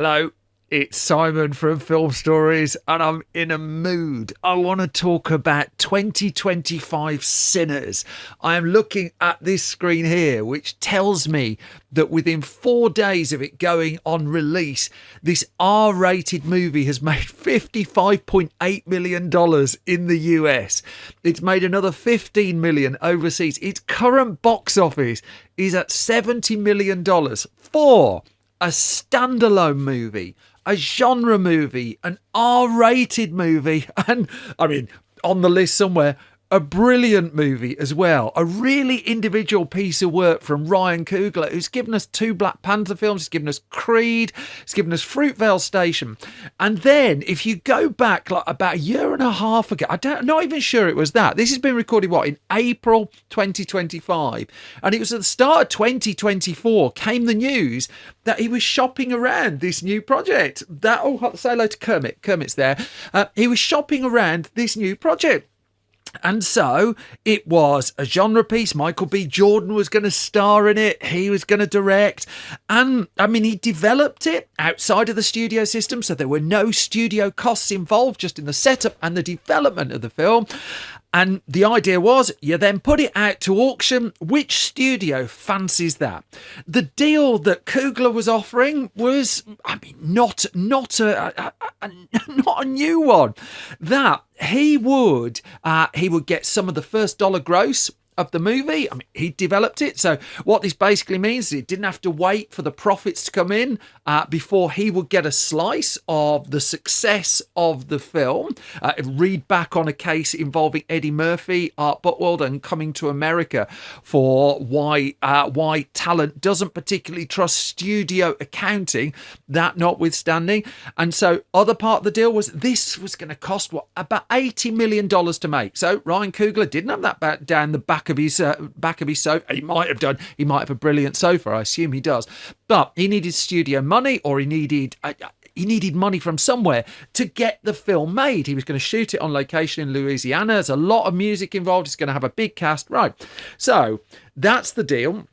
Hello, it's Simon from Film Stories, and I'm in a mood. I want to talk about 2025 Sinners. I am looking at this screen here, which tells me that within 4 days of it going on release, this R-rated movie has made $55.8 million in the US. It's made another $15 million overseas. Its current box office is at $70 million for a standalone movie, a genre movie, an R-rated movie, and I mean, on the list somewhere, a brilliant movie as well. A really individual piece of work from Ryan Coogler, who's given us 2 Black Panther films. He's given us Creed. He's given us Fruitvale Station. And then if you go back like about a year and a half ago, I'm not even sure it was that. This has been recorded, in April 2025. And it was at the start of 2024 came the news that he was shopping around this new project. Say hello to Kermit. Kermit's there. He was shopping around this new project. And so it was a genre piece. Michael B. Jordan was going to star in it. He was going to direct. And I mean, he developed it outside of the studio system. So there were no studio costs involved, just in the setup and the development of the film. And the idea was you then put it out to auction. Which studio fancies that? The deal that Coogler was offering was, not a new one. That he would get some of the first dollar gross of the movie. He developed it. So what this basically means is he didn't have to wait for the profits to come in before he would get a slice of the success of the film. Read back on a case involving Eddie Murphy, Art Butwell, and Coming to America for why talent doesn't particularly trust studio accounting, that notwithstanding. And so other part of the deal was this was going to cost about $80 million to make. So Ryan Coogler didn't have that down the back of his sofa. He might have done. He might have a brilliant sofa. I assume he does. But he needed studio money, or he needed money from somewhere to get the film made. He was going to shoot it on location in Louisiana. There's a lot of music involved. It's going to have a big cast. Right. So that's the deal.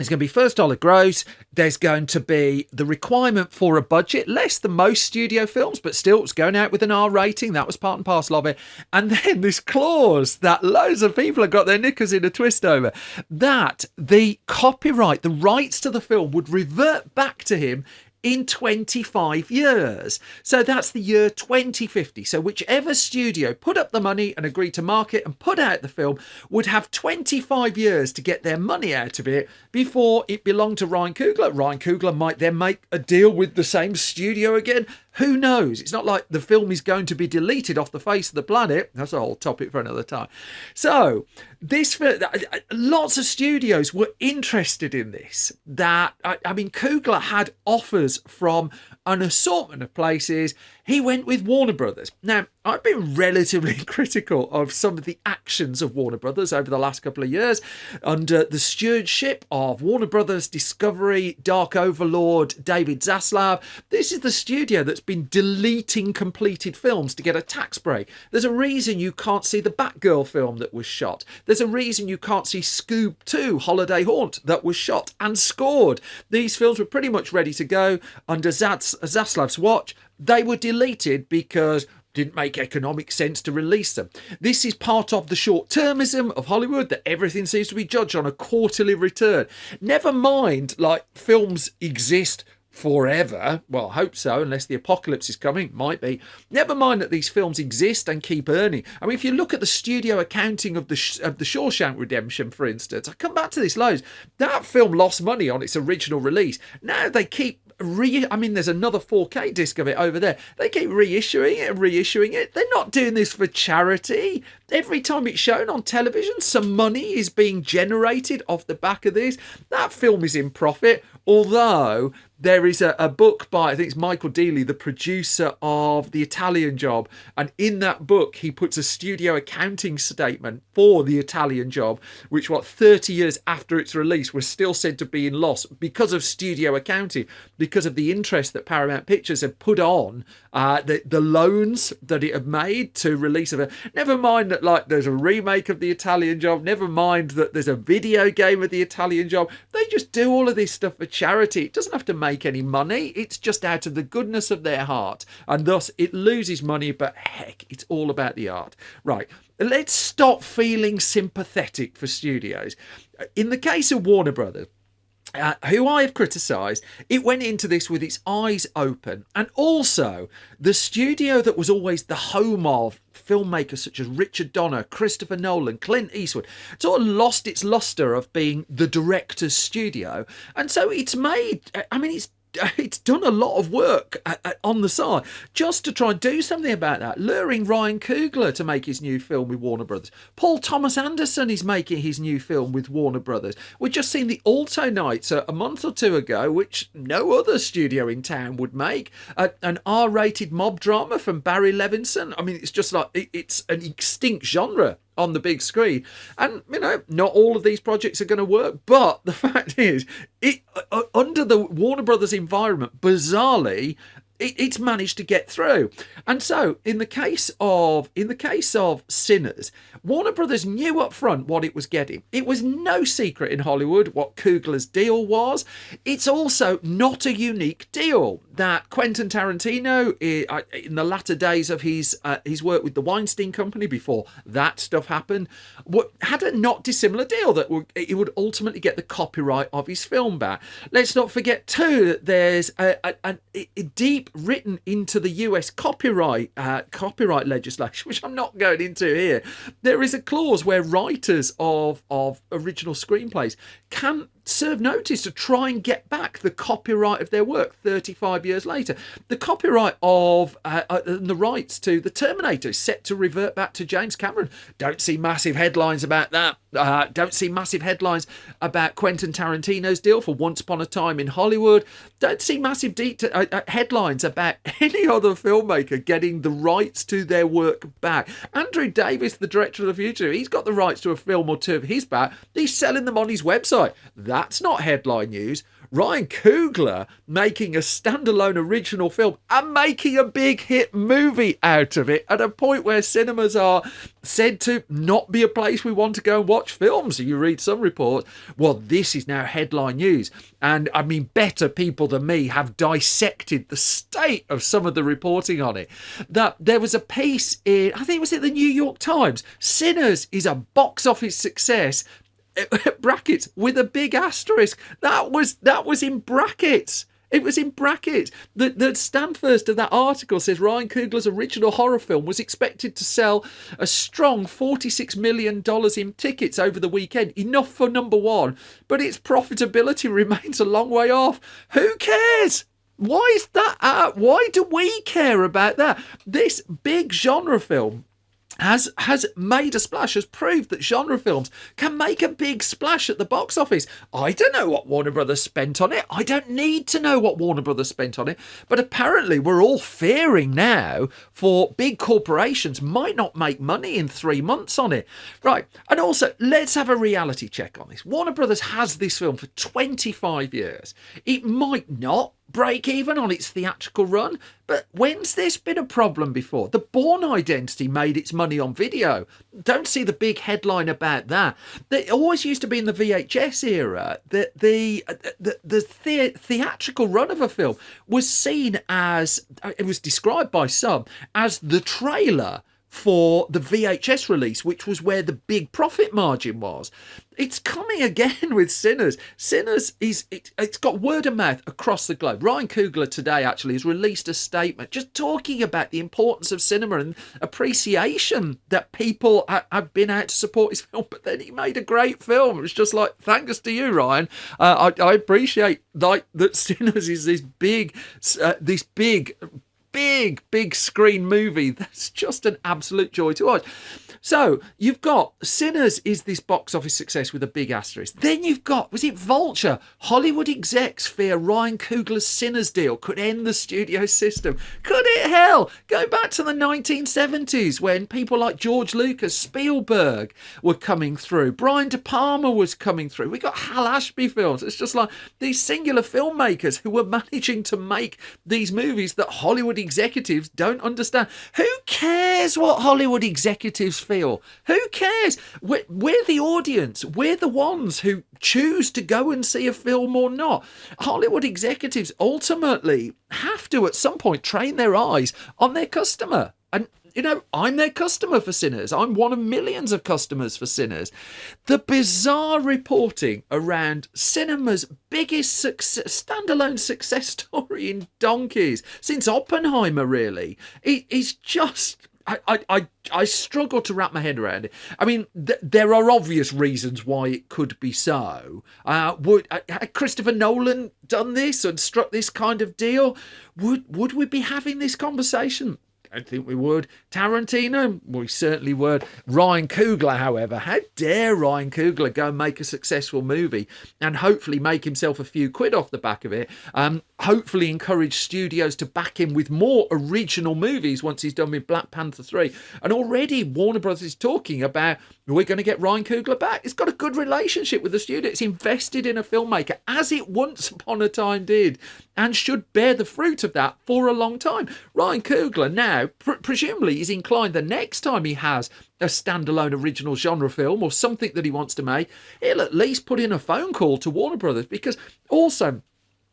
It's going to be first dollar gross. There's going to be the requirement for a budget, less than most studio films, but still it's going out with an R rating. That was part and parcel of it. And then this clause that loads of people have got their knickers in a twist over, that the copyright, the rights to the film would revert back to him in 25 years. So that's the year 2050. So whichever studio put up the money and agreed to market and put out the film would have 25 years to get their money out of it before it belonged to Ryan Coogler. Ryan Coogler might then make a deal with the same studio again. Who knows? It's not like the film is going to be deleted off the face of the planet. That's a whole topic for another time. So lots of studios were interested in this. Coogler had offers from an assortment of places. He went with Warner Brothers. Now, I've been relatively critical of some of the actions of Warner Brothers over the last couple of years under the stewardship of Warner Brothers Discovery, Dark Overlord, David Zaslav. This is the studio that's been deleting completed films to get a tax break. There's a reason you can't see the Batgirl film that was shot. There's a reason you can't see Scoob 2, Holiday Haunt, that was shot and scored. These films were pretty much ready to go under Zaslav's watch. They were deleted because didn't make economic sense to release them. This is part of the short-termism of Hollywood, that everything seems to be judged on a quarterly return. Never mind, films exist forever. Well, I hope so, unless the apocalypse is coming. Might be. Never mind that these films exist and keep earning. If you look at the studio accounting of the Shawshank Redemption, for instance, I come back to this loads. That film lost money on its original release. Now they keep there's another 4K disc of it over there. They keep reissuing it. They're not doing this for charity. Every time it's shown on television, some money is being generated off the back of this. That film is in profit, although there is a book by, I think it's Michael Dealey, the producer of The Italian Job, and in that book he puts a studio accounting statement for The Italian Job, which 30 years after its release was still said to be in loss because of studio accounting, because of the interest that Paramount Pictures had put on the loans that it had made to release of it. Never mind that there's a remake of The Italian Job, never mind that there's a video game of The Italian Job. They just do all of this stuff for charity. It doesn't have to make any money. It's just out of the goodness of their heart. And thus it loses money, but heck, it's all about the art. Right, let's stop feeling sympathetic for studios. In the case of Warner Brothers, who I have criticised, it went into this with its eyes open. And also, the studio that was always the home of filmmakers such as Richard Donner, Christopher Nolan, Clint Eastwood, sort of lost its lustre of being the director's studio. And so it's made, I mean, it's done a lot of work on the side just to try and do something about that, luring Ryan Coogler to make his new film with Warner Brothers. Paul Thomas Anderson is making his new film with Warner Brothers. We've just seen the Alto Nights a month or two ago, which no other studio in town would make. An R-rated mob drama from Barry Levinson. I mean, it's just like, it's an extinct genre on the big screen. And, you know, not all of these projects are going to work, but the fact is, under the Warner Brothers environment, bizarrely, it's managed to get through. And so in the case of Sinners, Warner Brothers knew up front what it was getting. It was no secret in Hollywood what Coogler's deal was. It's also not a unique deal that Quentin Tarantino, in the latter days of his work with the Weinstein Company, before that stuff happened, had a not dissimilar deal that he would ultimately get the copyright of his film back. Let's not forget too that there's a deep written into the US copyright legislation, which I'm not going into here. There is a clause where writers of original screenplays can serve notice to try and get back the copyright of their work 35 years later. The copyright of the rights to The Terminator is set to revert back to James Cameron. Don't see massive headlines about that. Don't see massive headlines about Quentin Tarantino's deal for Once Upon a Time in Hollywood. Don't see massive headlines about any other filmmaker getting the rights to their work back. Andrew Davis, the director of The Future, he's got the rights to a film or two of his back. He's selling them on his website. That's not headline news. Ryan Coogler making a standalone original film and making a big hit movie out of it at a point where cinemas are said to not be a place we want to go and watch films. You read some reports. Well, this is now headline news. And I mean, better people than me have dissected the state of some of the reporting on it. That there was a piece in, I think it was in the New York Times, Sinners is a box office success, brackets with a big asterisk. That was in brackets. It was in brackets. The stand first of that article says Ryan Coogler's original horror film was expected to sell a strong $46 million in tickets over the weekend, enough for number one, but its profitability remains a long way off. Who cares? Why is that? Why do we care about that? This big genre film has made a splash, has proved that genre films can make a big splash at the box office. I don't know what Warner Brothers spent on it. I don't need to know what Warner Brothers spent on it. But apparently we're all fearing now for big corporations might not make money in 3 months on it. Right. And also, let's have a reality check on this. Warner Brothers has this film for 25 years. It might not break even on its theatrical run, but when's this been a problem before? The Bourne Identity made its money on video. Don't see the big headline about that. It always used to be in the VHS era that the theatrical run of a film was seen as, it was described by some as the trailer for the VHS release, which was where the big profit margin was. It's coming again with Sinners. Sinners it's got word of mouth across the globe. Ryan Coogler today actually has released a statement just talking about the importance of cinema and appreciation that people have been out to support his film. But then he made a great film. It's just like, thanks to you, Ryan. I appreciate like that Sinners is this big screen movie that's just an absolute joy to watch. So you've got Sinners is this box office success with a big asterisk. Then you've got, was it Vulture? Hollywood execs fear Ryan Coogler's Sinners deal could end the studio system. Could it? Hell, go back to the 1970s when people like George Lucas, Spielberg were coming through. Brian De Palma was coming through. We got Hal Ashby films. It's just like these singular filmmakers who were managing to make these movies that Hollywood executives don't understand. Who cares what Hollywood executives feel. Who cares? We're the audience. We're the ones who choose to go and see a film or not. Hollywood executives ultimately have to, at some point, train their eyes on their customer. And I'm their customer for Sinners. I'm one of millions of customers for Sinners. The bizarre reporting around cinema's biggest standalone success story in donkeys, since Oppenheimer, really, is just... I struggle to wrap my head around it. I mean, there are obvious reasons why it could be so. Had Christopher Nolan done this and struck this kind of deal? Would we be having this conversation? I think we would. Tarantino, we certainly would. Ryan Coogler, however, how dare Ryan Coogler go and make a successful movie and hopefully make himself a few quid off the back of it. Hopefully encourage studios to back him with more original movies once he's done with Black Panther 3. And already Warner Bros. Is talking about, we're going to get Ryan Coogler back. It's got a good relationship with the studio. It's invested in a filmmaker, as it once upon a time did, and should bear the fruit of that for a long time. Ryan Coogler now, presumably, is inclined the next time he has a standalone original genre film or something that he wants to make, he'll at least put in a phone call to Warner Brothers, because also...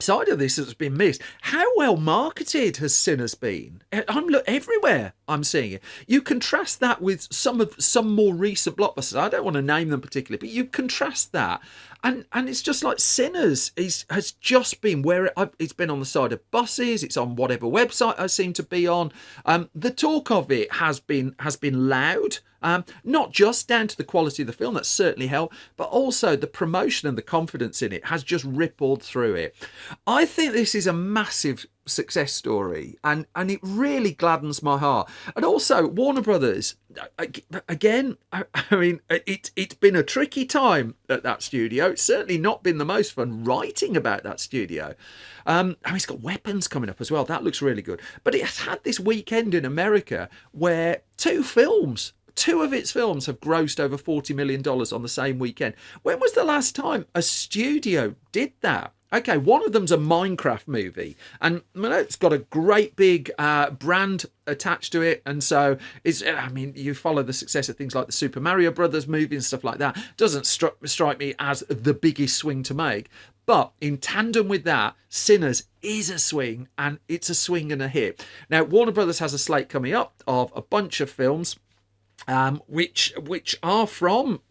side of this that's been missed. How well marketed has Sinners been? Everywhere I'm seeing it. You contrast that with some more recent blockbusters. I don't want to name them particularly, but you contrast that, and it's just like Sinners has just been where it's been on the side of buses. It's on whatever website I seem to be on. The talk of it has been loud. Not just down to the quality of the film, that's certainly helped, but also the promotion and the confidence in it has just rippled through it. I think this is a massive success story, and it really gladdens my heart. And also Warner Brothers, again, I mean, it's been a tricky time at that studio. It's certainly not been the most fun writing about that studio. It's got Weapons coming up as well. That looks really good. But it has had this weekend in America where two of its films have grossed over $40 million on the same weekend. When was the last time a studio did that? Okay, one of them's a Minecraft movie, and it's got a great big brand attached to it, and so you follow the success of things like the Super Mario Brothers movie and stuff like that. Doesn't strike me as the biggest swing to make, but in tandem with that, Sinners is a swing, and it's a swing and a hit. Now, Warner Brothers has a slate coming up of a bunch of films, which are from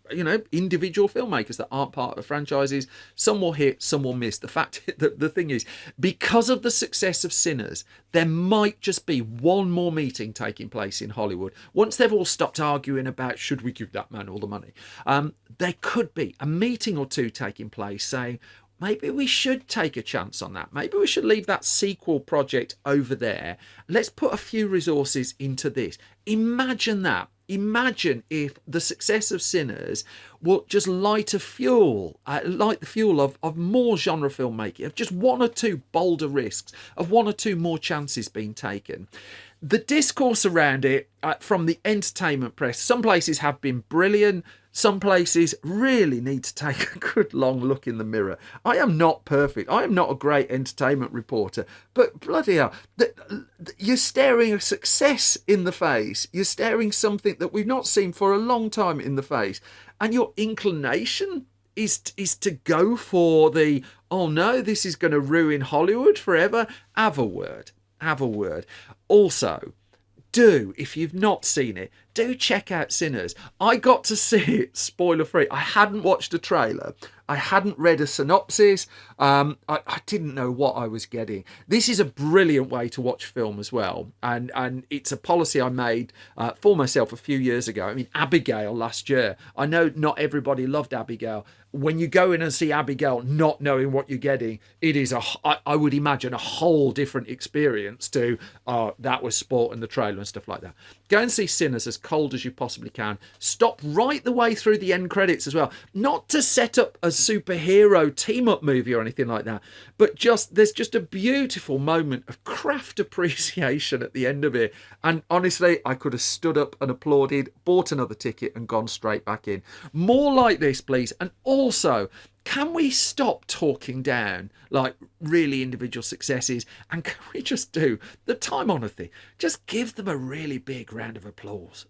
individual filmmakers that aren't part of franchises. Some will hit, some will miss. The thing is, because of the success of Sinners, there might just be one more meeting taking place in Hollywood once they've all stopped arguing about should we give that man all the money. There could be a meeting or two taking place saying, maybe we should take a chance on that. Maybe we should leave that sequel project over there. Let's put a few resources into this. Imagine that. Imagine if the success of Sinners will just light the fuel of more genre filmmaking, of just one or two bolder risks, of one or two more chances being taken. The discourse around it from the entertainment press, some places have been brilliant. Some places really need to take a good long look in the mirror. I am not perfect. I am not a great entertainment reporter. But bloody hell, you're staring a success in the face. You're staring something that we've not seen for a long time in the face. And your inclination is to go for the, oh no, this is going to ruin Hollywood forever. Have a word. Also, if you've not seen it, do check out Sinners. I got to see it spoiler free. I hadn't watched a trailer. I hadn't read a synopsis. I didn't know what I was getting. This is a brilliant way to watch film as well. And it's a policy I made for myself a few years ago. I mean, Abigail last year. I know not everybody loved Abigail. When you go in and see Abigail not knowing what you're getting, it is, I would imagine, a whole different experience to that was sport and the trailer and stuff like that. Go and see Sinners as cold as you possibly can. Stop right the way through the end credits as well. Not to set up a superhero team-up movie or anything like that, but there's just a beautiful moment of craft appreciation at the end of it. And honestly, I could have stood up and applauded, bought another ticket and gone straight back in. More like this, please. And also, can we stop talking down like really individual successes, and can we just do the time-honoured thing? Just give them a really big round of applause.